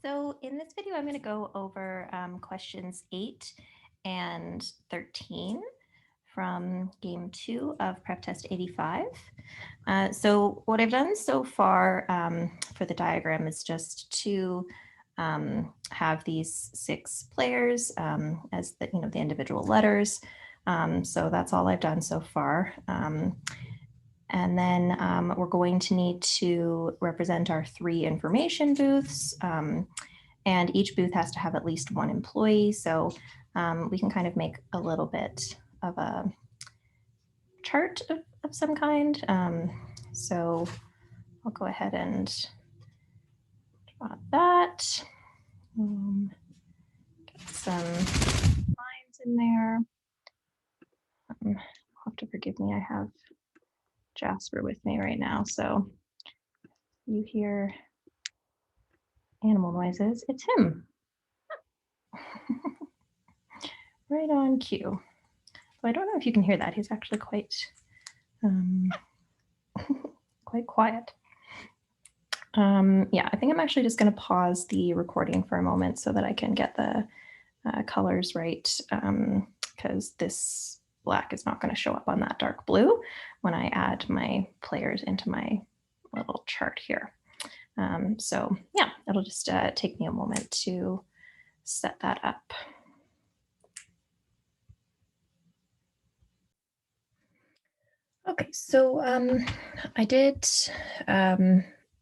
So in this video, I'm going to go over questions 8 and 13 from game 2 of prep test 85. So what I've done so far for the diagram is just to have these 6 players as the individual letters. So that's all I've done so far. And then we're going to need to represent our 3 information booths. And each booth has to have at least 1 employee. So we can kind of make a little bit of a chart of some kind. So I'll go ahead and draw that. Get some lines in there. You'll have to forgive me. I have Jasper with me right now. So you hear animal noises. It's him. Right on cue. So I don't know if you can hear that. He's actually quite quite quiet. Yeah, I think I'm actually just going to pause the recording for a moment so that I can get the colors right, because this black is not going to show up on that dark blue when I add my players into my little chart here. So yeah, it'll just take me a moment to set that up. Okay, so I did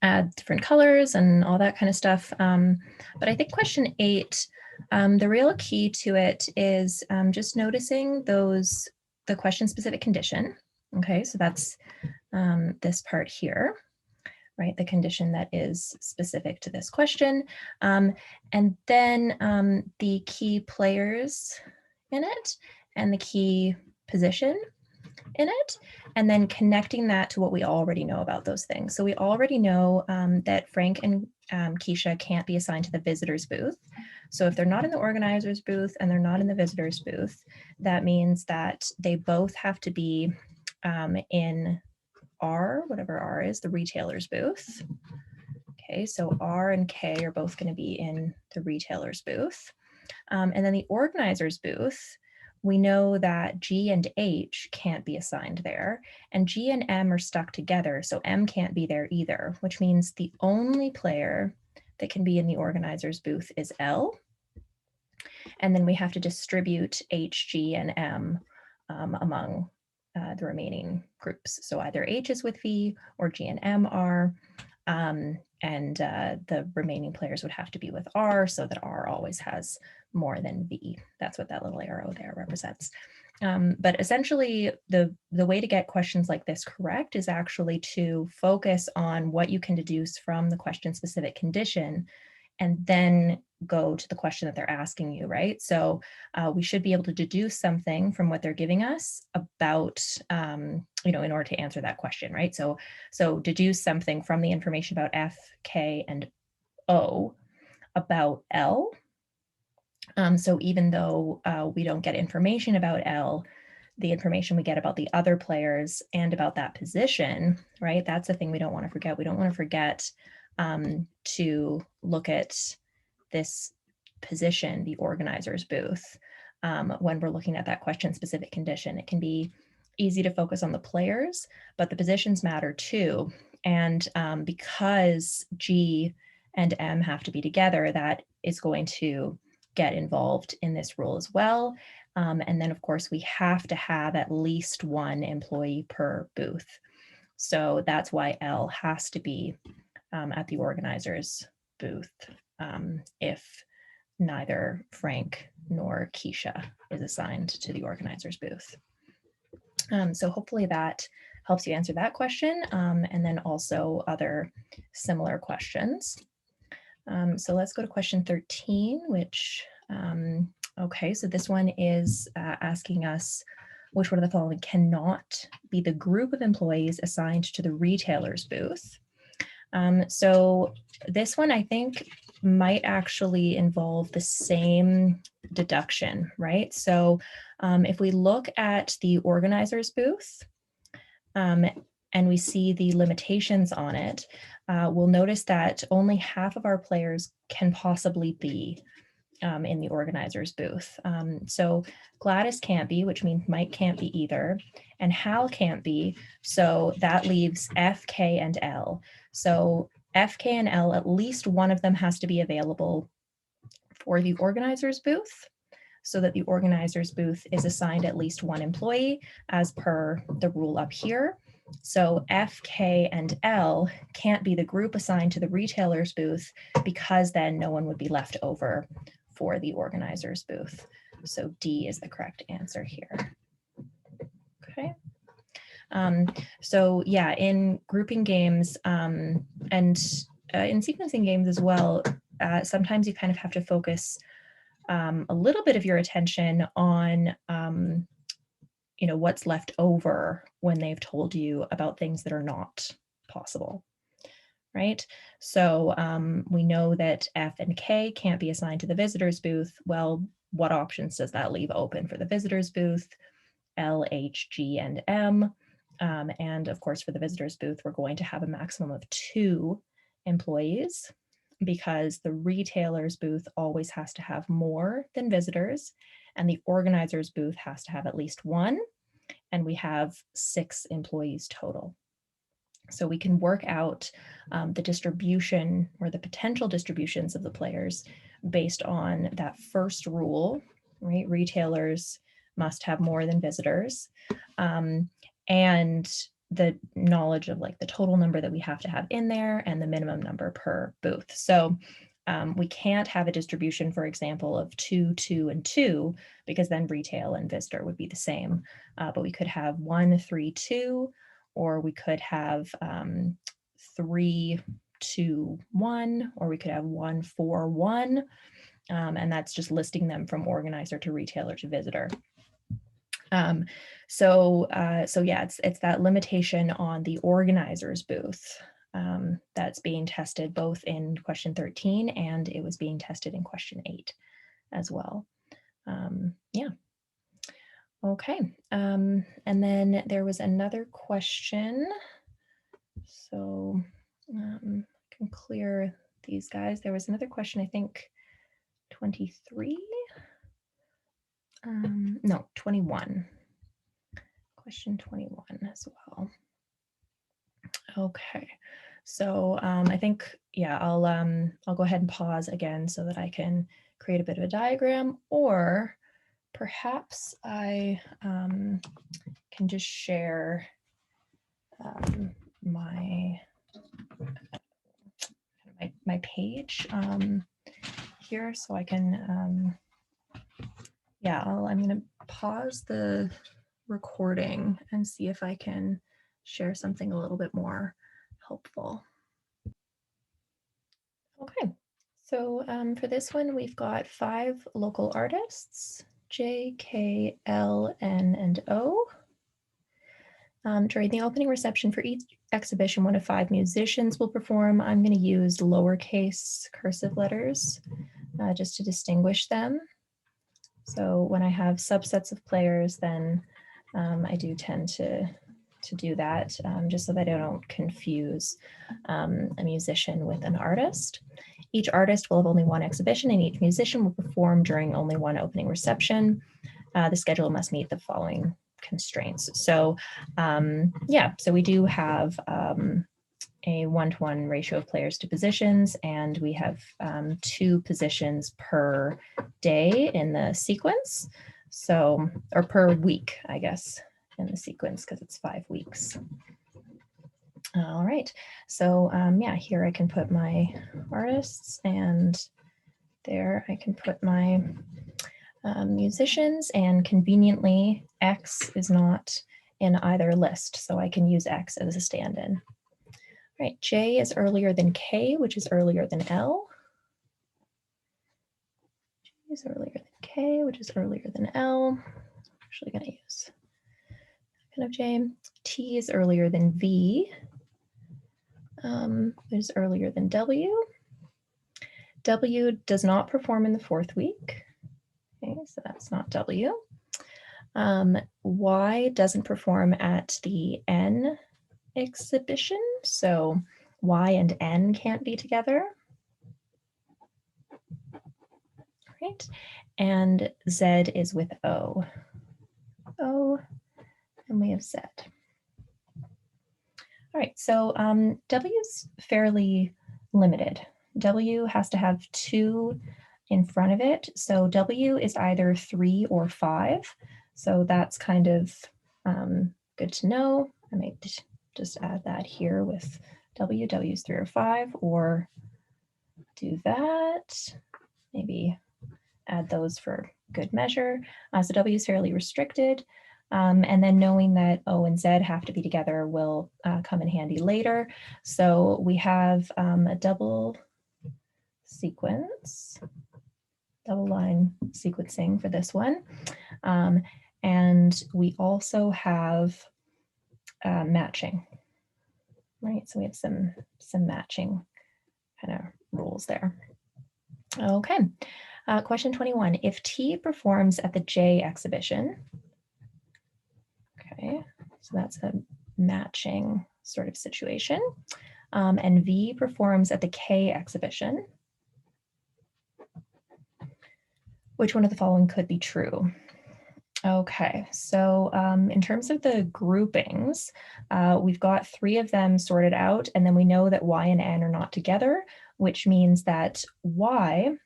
add different colors and all that kind of stuff, but I think question 8, the real key to it is just noticing the question-specific condition. Okay, so that's this part here, right? The condition that is specific to this question, and then the key players in it and the key position in it, and then connecting that to what we already know about those things. So we already know that Frank and Keisha can't be assigned to the visitors booth. So if they're not in the organizers booth and they're not in the visitors booth, that means that they both have to be in R, whatever R is, the retailer's booth. Okay, so R and K are both going to be in the retailer's booth. And then the organizer's booth, we know that G and H can't be assigned there, and G and M are stuck together, so M can't be there either, which means the only player that can be in the organizer's booth is L. And then we have to distribute H, G, and M among the remaining groups. So either H is with V or G and M are, and the remaining players would have to be with R so that R always has more than V. That's what that little arrow there represents. But essentially, the way to get questions like this correct is actually to focus on what you can deduce from the question-specific condition and then go to the question that they're asking you, right? So we should be able to deduce something from what they're giving us about, in order to answer that question, right? So deduce something from the information about F, K, and O about L. So even though we don't get information about L, the information we get about the other players and about that position, right? That's the thing we don't want to forget. We don't want to forget to look at this position, the organizer's booth, when we're looking at that question-specific condition. It can be easy to focus on the players, but the positions matter too. And because G and M have to be together, that is going to get involved in this rule as well. And then, of course, we have to have at least 1 employee per booth. So that's why L has to be at the organizer's booth if neither Frank nor Keisha is assigned to the organizer's booth. So hopefully that helps you answer that question, and then also other similar questions. So let's go to question 13, which, okay, so this one is asking us which one of the following cannot be the group of employees assigned to the retailer's booth. So this one, I think, might actually involve the same deduction, right? So if we look at the organizer's booth and we see the limitations on it, we'll notice that only half of our players can possibly be in the organizer's booth. So Gladys can't be, which means Mike can't be either, and Hal can't be, so that leaves F, K, and L. So F, K, and L, at least one of them has to be available for the organizer's booth, so that the organizer's booth is assigned at least one employee as per the rule up here. So F, K, and L can't be the group assigned to the retailer's booth, because then no one would be left over for the organizer's booth. So D is the correct answer here. Okay. So yeah, in grouping games and in sequencing games as well, sometimes you kind of have to focus a little bit of your attention on what's left over when they've told you about things that are not possible, right? So we know that F and K can't be assigned to the visitor's booth. Well, what options does that leave open for the visitor's booth? L, H, G, and M. And of course, for the visitor's booth, we're going to have a maximum of 2 employees, because the retailer's booth always has to have more than visitors, and the organizer's booth has to have at least 1, and we have 6 employees total. So we can work out the distribution, or the potential distributions of the players, based on that first rule, right? Retailers must have more than visitors, and the knowledge of like the total number that we have to have in there and the minimum number per booth. So we can't have a distribution, for example, of 2, 2, and 2, because then retail and visitor would be the same. But we could have 1, 3, 2, or we could have 3, 2, 1, or we could have 1, 4, 1. And that's just listing them from organizer to retailer to visitor. So yeah, it's that limitation on the organizer's booth that's being tested both in question 13, and it was being tested in question 8 as well. Yeah. Okay. And then there was another question. So I can clear these guys. There was another question, I think 23. No, 21. Question 21 as well. Okay, so I think, yeah, I'll go ahead and pause again so that I can create a bit of a diagram, or perhaps I can just share my page here, so I can yeah, I'm going to pause the recording and see if I can share something a little bit more helpful. Okay, so for this one, we've got 5 local artists, J, K, L, N, and O. During the opening reception for each exhibition, one of 5 musicians will perform. I'm going to use lowercase cursive letters just to distinguish them. So when I have subsets of players, then I do tend to do that, just so that I don't confuse a musician with an artist. Each artist will have only 1 exhibition, and each musician will perform during only 1 opening reception. The schedule must meet the following constraints. So yeah, so we do have a 1-to-1 ratio of players to positions, and we have 2 positions per day in the sequence. So, or per week, I guess, in the sequence, because it's 5 weeks. All right, so yeah, here I can put my artists, and there I can put my musicians, and conveniently X is not in either list, so I can use X as a stand-in. Right, J is earlier than K, which is earlier than L. J is earlier than K, which is earlier than L. I'm actually going to use kind of J. T is earlier than V, which is earlier than W. W does not perform in the 4th week. Okay, so that's not W. Y doesn't perform at the N exhibition. So Y and N can't be together. Right? And Z is with O. O, and we have Z. All right, so W is fairly limited. W has to have 2 in front of it. So W is either 3 or 5. So that's kind of good to know. I might just add that here with W. W is 3 or 5, or do that. Maybe add those for good measure. So W is fairly restricted. And then knowing that O and Z have to be together will come in handy later. So we have a double sequence, double line sequencing for this one. And we also have matching, right? So we have some matching kind of rules there. Okay. Question 21, if T performs at the J exhibition, okay, so that's a matching sort of situation, and V performs at the K exhibition, which one of the following could be true? Okay, so in terms of the groupings, we've got 3 of them sorted out, and then we know that Y and N are not together, which means that Y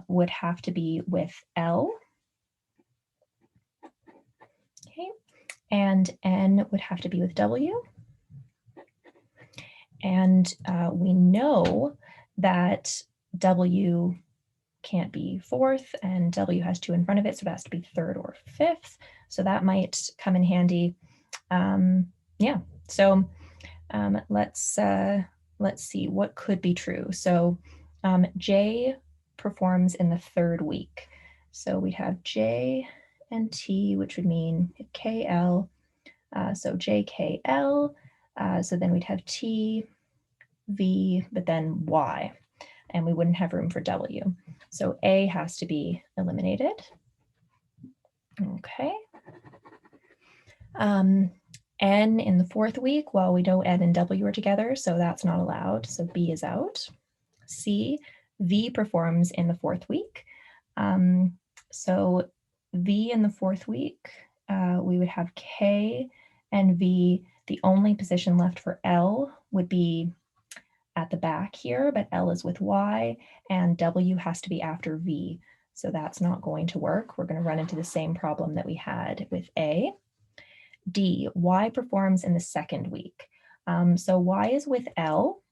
would have to be with L, okay, and N would have to be with W. And we know that W can't be 4th, and W has 2 in front of it, so it has to be 3rd or 5th. So that might come in handy. Yeah, so let's see what could be true. So J performs in the 3rd week. So we'd have J and T, which would mean KL. So JKL. So then we'd have T, V, but then Y, and we wouldn't have room for W. So A has to be eliminated. Okay. N in the 4th week, well, we know N and W are together, so that's not allowed. So B is out. C, V performs in the 4th week. So V in the 4th week, we would have K and V. The only position left for L would be at the back here, but L is with Y, and W has to be after V. So that's not going to work. We're going to run into the same problem that we had with A. D, Y performs in the 2nd week. So Y is with L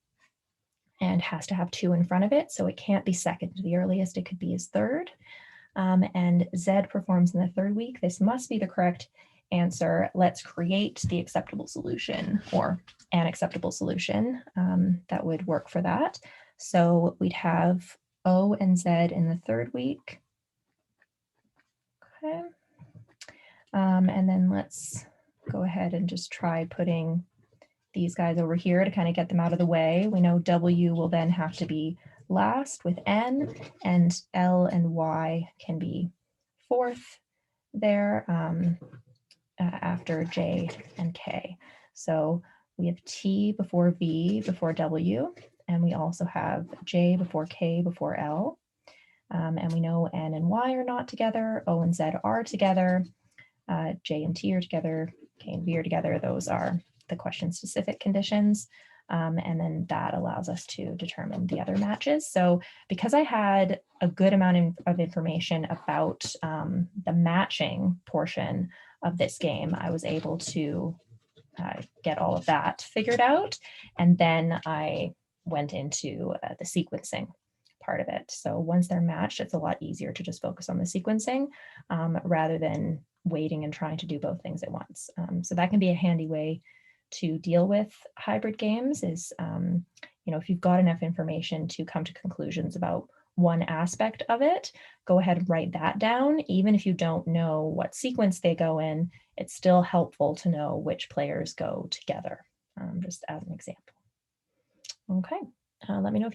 and has to have 2 in front of it, so it can't be 2nd. The earliest it could be is 3rd. And Z performs in the 3rd week. This must be the correct answer. Let's create the acceptable solution, or an acceptable solution that would work for that. So we'd have O and Z in the 3rd week. Okay. And then let's go ahead and just try putting these guys over here to kind of get them out of the way. We know W will then have to be last with N, and L and Y can be 4th there after J and K. So we have T before V before W, and we also have J before K before L. And we know N and Y are not together, O and Z are together, J and T are together, K and V are together. Those are the question specific conditions. And then that allows us to determine the other matches. So because I had a good amount of information about the matching portion of this game, I was able to get all of that figured out. And then I went into the sequencing part of it. So once they're matched, it's a lot easier to just focus on the sequencing rather than waiting and trying to do both things at once. So that can be a handy way to deal with hybrid games is, if you've got enough information to come to conclusions about one aspect of it, go ahead and write that down. Even if you don't know what sequence they go in, it's still helpful to know which players go together, just as an example. Okay, let me know if you